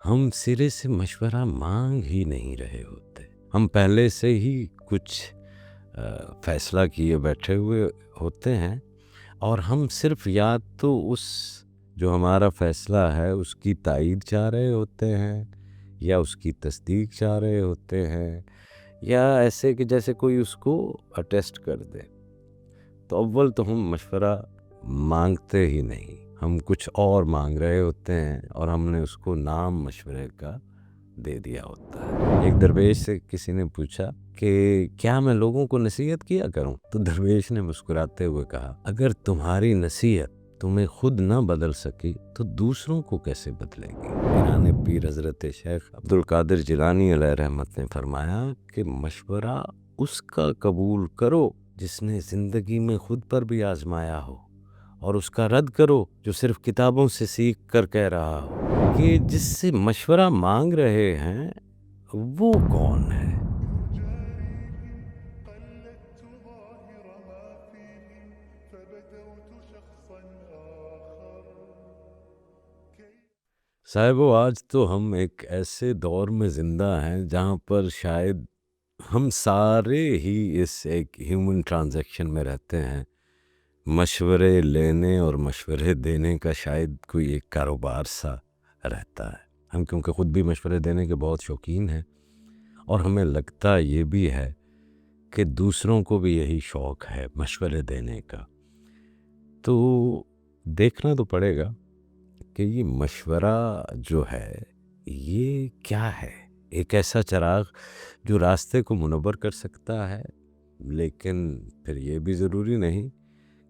ہم سرے سے مشورہ مانگ ہی نہیں رہے ہوتے. ہم پہلے سے ہی کچھ فیصلہ کیے بیٹھے ہوئے ہوتے ہیں، اور ہم صرف یا تو اس جو ہمارا فیصلہ ہے اس کی تائید چاہ رہے ہوتے ہیں، یا اس کی تصدیق چاہ رہے ہوتے ہیں، یا ایسے کہ جیسے کوئی اس کو اٹیسٹ کر دے. تو اول تو ہم مشورہ مانگتے ہی نہیں، ہم کچھ اور مانگ رہے ہوتے ہیں، اور ہم نے اس کو نام مشورے کا دے دیا ہوتا ہے. ایک درویش سے کسی نے پوچھا کہ کیا میں لوگوں کو نصیحت کیا کروں؟ تو درویش نے مسکراتے ہوئے کہا، اگر تمہاری نصیحت تمہیں خود نہ بدل سکی تو دوسروں کو کیسے بدلے گی؟ پیران پیر حضرت شیخ عبد القادر جیلانی علیہ رحمت نے فرمایا کہ مشورہ اس کا قبول کرو جس نے زندگی میں خود پر بھی آزمایا ہو، اور اس کا رد کرو جو صرف کتابوں سے سیکھ کر کہہ رہا ہو. کہ جس سے مشورہ مانگ رہے ہیں وہ کون ہے؟ صاحبو، آج تو ہم ایک ایسے دور میں زندہ ہیں جہاں پر شاید ہم سارے ہی اس ایک ہیومن ٹرانزیکشن میں رہتے ہیں. مشورے لینے اور مشورے دینے کا شاید کوئی ایک کاروبار سا رہتا ہے. ہم کیونکہ خود بھی مشورے دینے کے بہت شوقین ہیں، اور ہمیں لگتا یہ بھی ہے کہ دوسروں کو بھی یہی شوق ہے مشورے دینے کا. تو دیکھنا تو پڑے گا کہ یہ مشورہ جو ہے یہ کیا ہے. ایک ایسا چراغ جو راستے کو منور کر سکتا ہے، لیکن پھر یہ بھی ضروری نہیں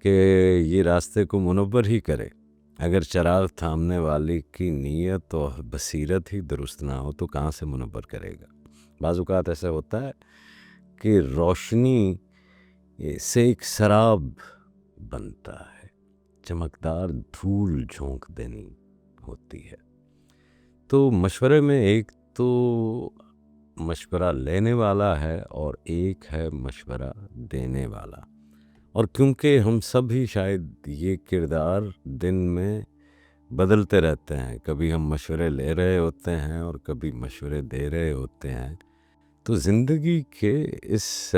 کہ یہ راستے کو منور ہی کرے. اگر چراغ تھامنے والے کی نیت اور بصیرت ہی درست نہ ہو تو کہاں سے منور کرے گا. بعض اوقات ایسا ہوتا ہے کہ روشنی سے ایک سراب بنتا ہے، چمکدار دھول جھونک دینی ہوتی ہے. تو مشورے میں ایک تو مشورہ لینے والا ہے اور ایک ہے مشورہ دینے والا. اور کیونکہ ہم سب ہی شاید یہ کردار دن میں بدلتے رہتے ہیں، کبھی ہم مشورے لے رہے ہوتے ہیں اور کبھی مشورے دے رہے ہوتے ہیں، تو زندگی کے اس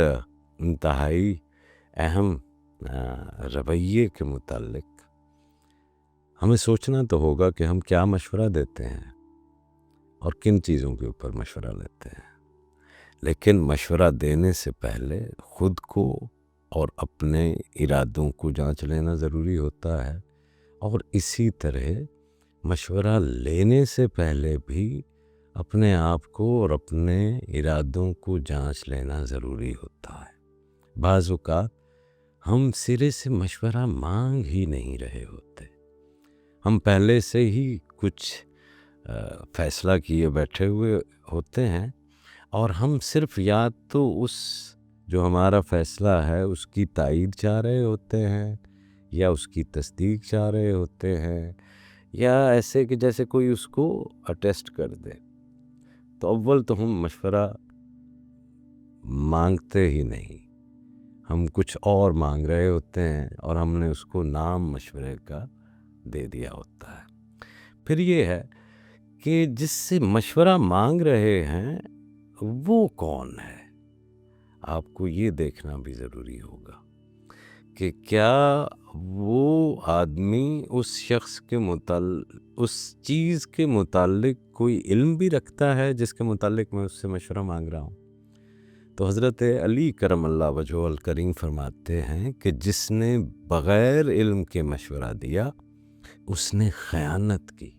انتہائی اہم رویے کے متعلق ہمیں سوچنا تو ہوگا کہ ہم کیا مشورہ دیتے ہیں اور کن چیزوں کے اوپر مشورہ لیتے ہیں. لیکن مشورہ دینے سے پہلے خود کو اور اپنے ارادوں کو جانچ لینا ضروری ہوتا ہے، اور اسی طرح مشورہ لینے سے پہلے بھی اپنے آپ کو اور اپنے ارادوں کو جانچ لینا ضروری ہوتا ہے. بعض اوقات ہم سرے سے مشورہ مانگ ہی نہیں رہے ہوتے. ہم پہلے سے ہی کچھ فیصلہ کیے بیٹھے ہوئے ہوتے ہیں، اور ہم صرف یا تو اس جو ہمارا فیصلہ ہے اس کی تائید چاہ رہے ہوتے ہیں، یا اس کی تصدیق چاہ رہے ہوتے ہیں، یا ایسے کہ جیسے کوئی اس کو اٹیسٹ کر دے. تو اول تو ہم مشورہ مانگتے ہی نہیں، ہم کچھ اور مانگ رہے ہوتے ہیں، اور ہم نے اس کو نام مشورے کا دے دیا ہوتا ہے. پھر یہ ہے کہ جس سے مشورہ مانگ رہے ہیں وہ کون ہے. آپ کو یہ دیکھنا بھی ضروری ہوگا کہ کیا وہ آدمی اس شخص کے اس چیز کے متعلق کوئی علم بھی رکھتا ہے جس کے متعلق میں اس سے مشورہ مانگ رہا ہوں. تو حضرت علی کرم اللہ وجہہ الکریم فرماتے ہیں کہ جس نے بغیر علم کے مشورہ دیا اس نے خیانت کی.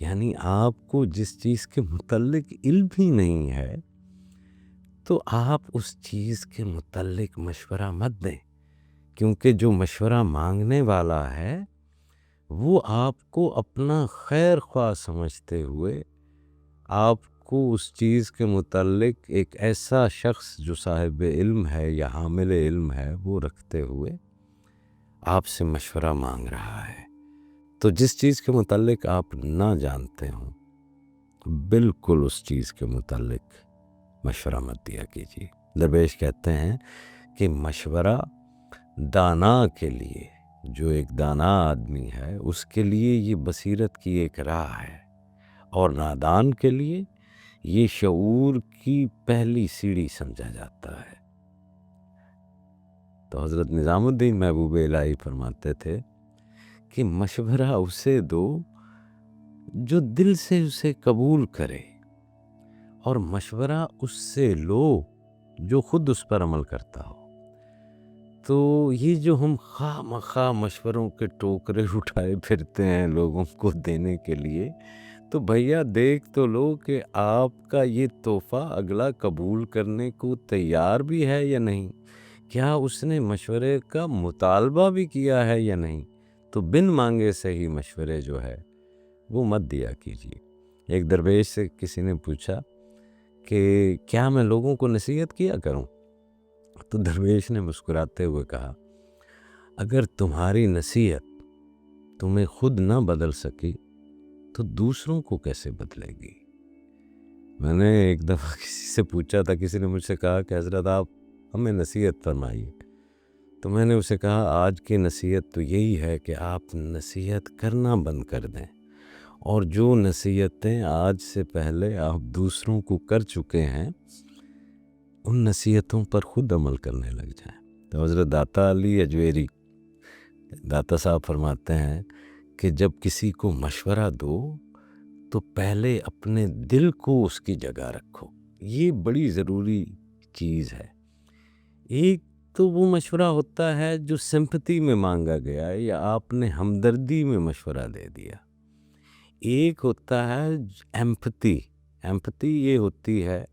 یعنی آپ کو جس چیز کے متعلق علم ہی نہیں ہے تو آپ اس چیز کے متعلق مشورہ مت دیں، کیونکہ جو مشورہ مانگنے والا ہے وہ آپ کو اپنا خیر خواہ سمجھتے ہوئے آپ کو اس چیز کے متعلق ایک ایسا شخص جو صاحب علم ہے یا حامل علم ہے وہ رکھتے ہوئے آپ سے مشورہ مانگ رہا ہے. تو جس چیز کے متعلق آپ نہ جانتے ہوں بالکل اس چیز کے متعلق مشورہ مت دیا کیجیے. درویش کہتے ہیں کہ مشورہ دانا کے لیے، جو ایک دانا آدمی ہے اس کے لیے یہ بصیرت کی ایک راہ ہے، اور نادان کے لیے یہ شعور کی پہلی سیڑھی سمجھا جاتا ہے۔ تو حضرت نظام الدین محبوب الہی فرماتے تھے کہ مشورہ اسے دو جو دل سے اسے قبول کرے، اور مشورہ اس سے لو جو خود اس پر عمل کرتا ہو۔ تو یہ جو ہم خواہ مخواہ مشوروں کے ٹوکرے اٹھائے پھرتے ہیں لوگوں کو دینے کے لیے، تو بھیا دیکھ تو لو کہ آپ کا یہ تحفہ اگلا قبول کرنے کو تیار بھی ہے یا نہیں، کیا اس نے مشورے کا مطالبہ بھی کیا ہے یا نہیں۔ تو بن مانگے صحیح مشورے جو ہے وہ مت دیا کیجیے۔ ایک درویش سے کسی نے پوچھا کہ کیا میں لوگوں کو نصیحت کیا کروں؟ تو درویش نے مسکراتے ہوئے کہا، اگر تمہاری نصیحت تمہیں خود نہ بدل سکی تو دوسروں کو کیسے بدلے گی؟ میں نے ایک دفعہ کسی سے پوچھا تھا، کسی نے مجھ سے کہا کہ حضرت آپ ہمیں نصیحت فرمائیے، تو میں نے اسے کہا آج کی نصیحت تو یہی ہے کہ آپ نصیحت کرنا بند کر دیں، اور جو نصیحتیں آج سے پہلے آپ دوسروں کو کر چکے ہیں ان نصیحتوں پر خود عمل کرنے لگ جائیں۔ تو حضرت داتا علی اجویری داتا صاحب فرماتے ہیں کہ جب کسی کو مشورہ دو تو پہلے اپنے دل کو اس کی جگہ رکھو، یہ بڑی ضروری چیز ہے۔ ایک تو وہ مشورہ ہوتا ہے جو سمپتھی میں مانگا گیا ہے یا آپ نے ہمدردی میں مشورہ دے دیا، ایک ہوتا ہے ایمپتھی۔ ایمپتھی یہ ہوتی ہے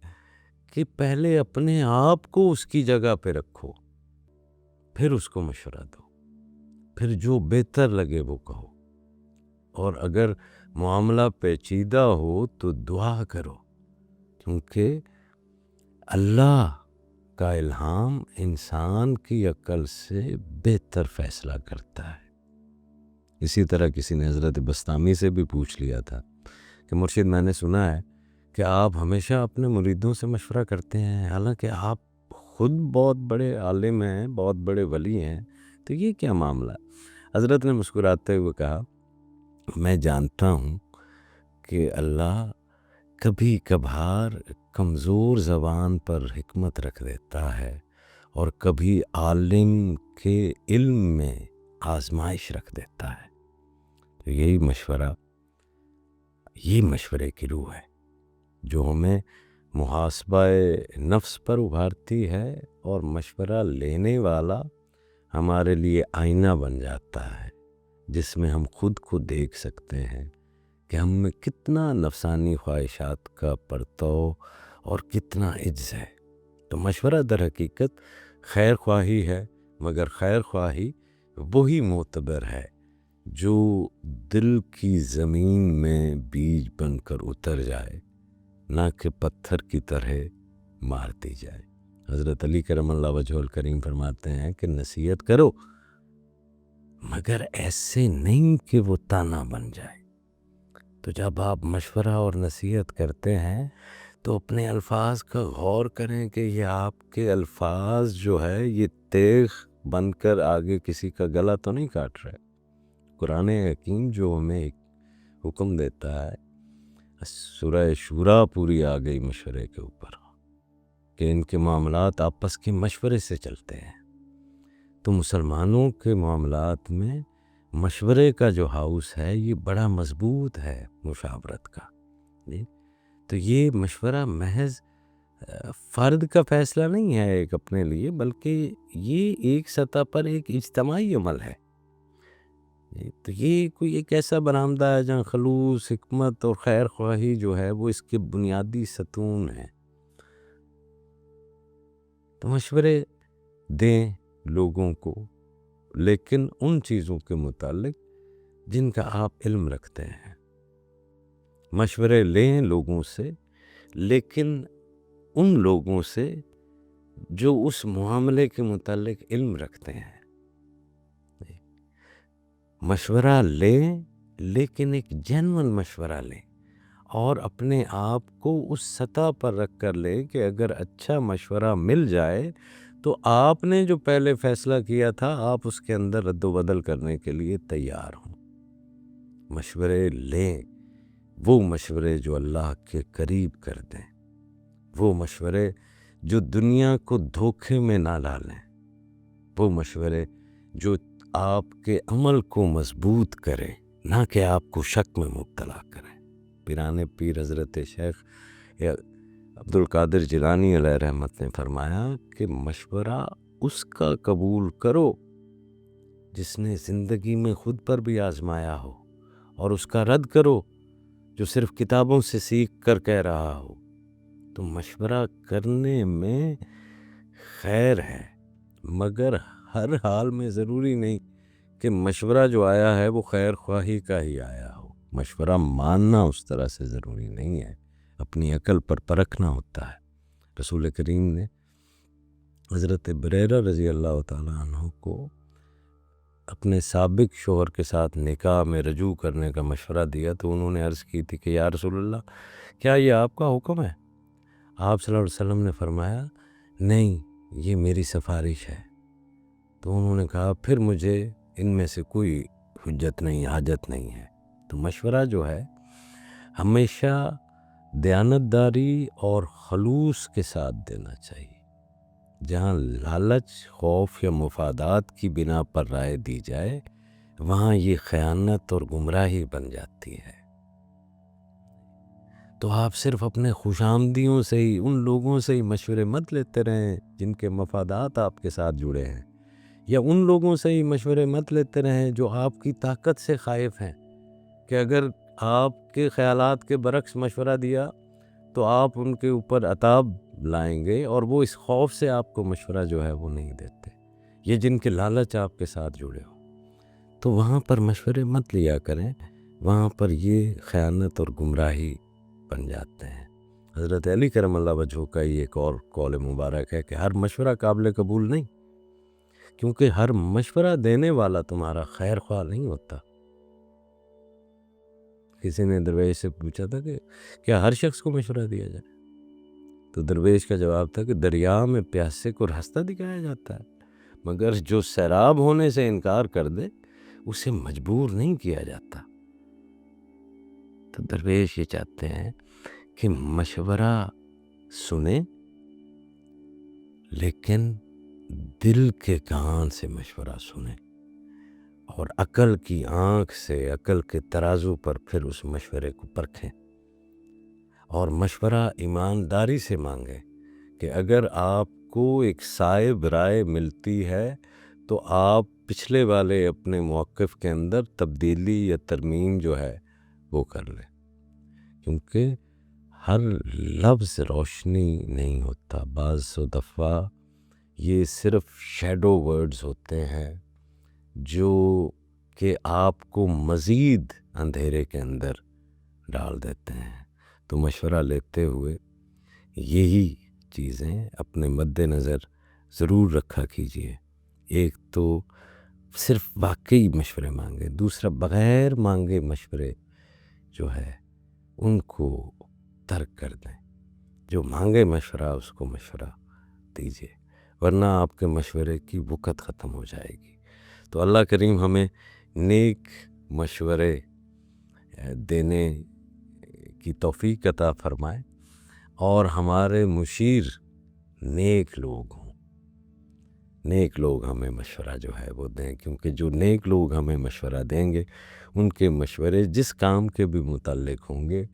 کہ پہلے اپنے آپ کو اس کی جگہ پہ رکھو، پھر اس کو مشورہ دو، پھر جو بہتر لگے وہ کہو، اور اگر معاملہ پیچیدہ ہو تو دعا کرو، کیونکہ اللہ کا الہام انسان کی عقل سے بہتر فیصلہ کرتا ہے۔ اسی طرح کسی نے حضرت بسطامی سے بھی پوچھ لیا تھا کہ مرشد میں نے سنا ہے کہ آپ ہمیشہ اپنے مریدوں سے مشورہ کرتے ہیں، حالانکہ آپ خود بہت بڑے عالم ہیں، بہت بڑے ولی ہیں، تو یہ کیا معاملہ ہے؟ حضرت نے مسکراتے ہوئے کہا، میں جانتا ہوں کہ اللہ کبھی کبھار کمزور زبان پر حکمت رکھ دیتا ہے، اور کبھی عالم کے علم میں آزمائش رکھ دیتا ہے۔ تو یہی مشورہ، یہ مشورے کی روح ہے جو ہمیں محاسبہ نفس پر ابھارتی ہے، اور مشورہ لینے والا ہمارے لیے آئینہ بن جاتا ہے جس میں ہم خود کو دیکھ سکتے ہیں کہ ہم میں کتنا نفسانی خواہشات کا پرتو اور کتنا عجز ہے۔ تو مشورہ در حقیقت خیر خواہی ہے، مگر خیر خواہی وہی معتبر ہے جو دل کی زمین میں بیج بن کر اتر جائے، نہ کہ پتھر کی طرح مار دی جائے۔ حضرت علی کرم اللہ وجہہ الکریم فرماتے ہیں کہ نصیحت کرو، مگر ایسے نہیں کہ وہ تانا بن جائے۔ تو جب آپ مشورہ اور نصیحت کرتے ہیں تو اپنے الفاظ کا غور کریں کہ یہ آپ کے الفاظ جو ہے یہ تیغ بن کر آگے کسی کا گلا تو نہیں کاٹ رہے۔ قرآن حکیم جو ہمیں ایک حکم دیتا ہے، سورہ شورا پوری آ گئی مشورے کے اوپر، کہ ان کے معاملات آپس کے مشورے سے چلتے ہیں۔ تو مسلمانوں کے معاملات میں مشورے کا جو ہاؤس ہے یہ بڑا مضبوط ہے مشاورت کا۔ تو یہ مشورہ محض فرد کا فیصلہ نہیں ہے ایک اپنے لیے، بلکہ یہ ایک سطح پر ایک اجتماعی عمل ہے۔ تو یہ کوئی ایک ایسا برآمدہ ہے جہاں خلوص، حکمت اور خیر خواہی جو ہے وہ اس کے بنیادی ستون ہیں۔ تو مشورے دیں لوگوں کو، لیکن ان چیزوں کے متعلق جن کا آپ علم رکھتے ہیں۔ مشورے لیں لوگوں سے، لیکن ان لوگوں سے جو اس معاملے کے متعلق علم رکھتے ہیں۔ مشورہ لیں لیکن ایک جینوئن مشورہ لیں، اور اپنے آپ کو اس سطح پر رکھ کر لیں کہ اگر اچھا مشورہ مل جائے تو آپ نے جو پہلے فیصلہ کیا تھا آپ اس کے اندر رد و بدل کرنے کے لیے تیار ہوں۔ مشورے لیں وہ مشورے جو اللہ کے قریب کر دیں، وہ مشورے جو دنیا کو دھوکے میں نہ ڈالیں، وہ مشورے جو آپ کے عمل کو مضبوط کریں، نہ کہ آپ کو شک میں مبتلا کریں۔ پیران پیر حضرت شیخ عبد القادر جیلانی علیہ رحمت نے فرمایا کہ مشورہ اس کا قبول کرو جس نے زندگی میں خود پر بھی آزمایا ہو، اور اس کا رد کرو جو صرف کتابوں سے سیکھ کر کہہ رہا ہو۔ تو مشورہ کرنے میں خیر ہے، مگر ہر حال میں ضروری نہیں کہ مشورہ جو آیا ہے وہ خیر خواہی کا ہی آیا ہو۔ مشورہ ماننا اس طرح سے ضروری نہیں ہے، اپنی عقل پر پرکھنا ہوتا ہے۔ رسول کریم نے حضرت بریرہ رضی اللہ تعالیٰ عنہ کو اپنے سابق شوہر کے ساتھ نکاح میں رجوع کرنے کا مشورہ دیا تو انہوں نے عرض کی تھی کہ یا رسول اللہ، کیا یہ آپ کا حکم ہے؟ آپ صلی اللہ علیہ وسلم نے فرمایا نہیں، یہ میری سفارش ہے۔ تو انہوں نے کہا پھر مجھے ان میں سے کوئی حجت نہیں، حاجت نہیں ہے۔ تو مشورہ جو ہے ہمیشہ دیانتداری اور خلوص کے ساتھ دینا چاہیے۔ جہاں لالچ، خوف یا مفادات کی بنا پر رائے دی جائے وہاں یہ خیانت اور گمراہی بن جاتی ہے۔ تو آپ صرف اپنے خوش آمدیوں سے ہی ان لوگوں سے ہی مشورے مت لیتے رہیں جن کے مفادات آپ کے ساتھ جڑے ہیں، یا ان لوگوں سے ہی مشورے مت لیتے رہیں جو آپ کی طاقت سے خائف ہیں کہ اگر آپ کے خیالات کے برعکس مشورہ دیا تو آپ ان کے اوپر عتاب لائیں گے، اور وہ اس خوف سے آپ کو مشورہ جو ہے وہ نہیں دیتے، یہ جن کے لالچ آپ کے ساتھ جڑے ہو۔ تو وہاں پر مشورے مت لیا کریں، وہاں پر یہ خیانت اور گمراہی بن جاتے ہیں۔ حضرت علی کرم اللہ وجہہ کا یہ ایک اور قول مبارک ہے کہ ہر مشورہ قابل قبول نہیں، کیونکہ ہر مشورہ دینے والا تمہارا خیر خواہ نہیں ہوتا۔ کسی نے درویش سے پوچھا تھا کہ کیا ہر شخص کو مشورہ دیا جائے؟ تو درویش کا جواب تھا کہ دریا میں پیاسے کو راستہ دکھایا جاتا ہے، مگر جو سیراب ہونے سے انکار کر دے اسے مجبور نہیں کیا جاتا۔ تو درویش یہ چاہتے ہیں کہ مشورہ سنیں، لیکن دل کے کان سے مشورہ سنیں، اور عقل کی آنکھ سے، عقل کے ترازو پر پھر اس مشورے کو پرکھیں، اور مشورہ ایمانداری سے مانگیں کہ اگر آپ کو ایک صائب رائے ملتی ہے تو آپ پچھلے والے اپنے موقف کے اندر تبدیلی یا ترمیم جو ہے وہ کر لیں، کیونکہ ہر لفظ روشنی نہیں ہوتا، بعض دفعہ یہ صرف شیڈو ورڈز ہوتے ہیں جو کہ آپ کو مزید اندھیرے کے اندر ڈال دیتے ہیں۔ تو مشورہ لیتے ہوئے یہی چیزیں اپنے مد نظر ضرور رکھا کیجیے۔ ایک تو صرف واقعی مشورے مانگیں، دوسرا بغیر مانگے مشورے جو ہے ان کو ترک کر دیں، جو مانگے مشورہ اس کو مشورہ دیجیے، ورنہ آپ کے مشورے کی وقت ختم ہو جائے گی۔ تو اللہ کریم ہمیں نیک مشورے دینے کی توفیق عطا فرمائے، اور ہمارے مشیر نیک لوگ ہوں، نیک لوگ ہمیں مشورہ جو ہے وہ دیں، کیونکہ جو نیک لوگ ہمیں مشورہ دیں گے ان کے مشورے جس کام کے بھی متعلق ہوں گے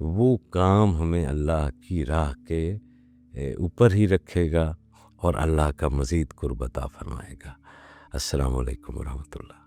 وہ کام ہمیں اللہ کی راہ کے اوپر ہی رکھے گا اور اللہ کا مزید قرب عطا فرمائے گا۔ السلام علیکم ورحمۃ اللہ۔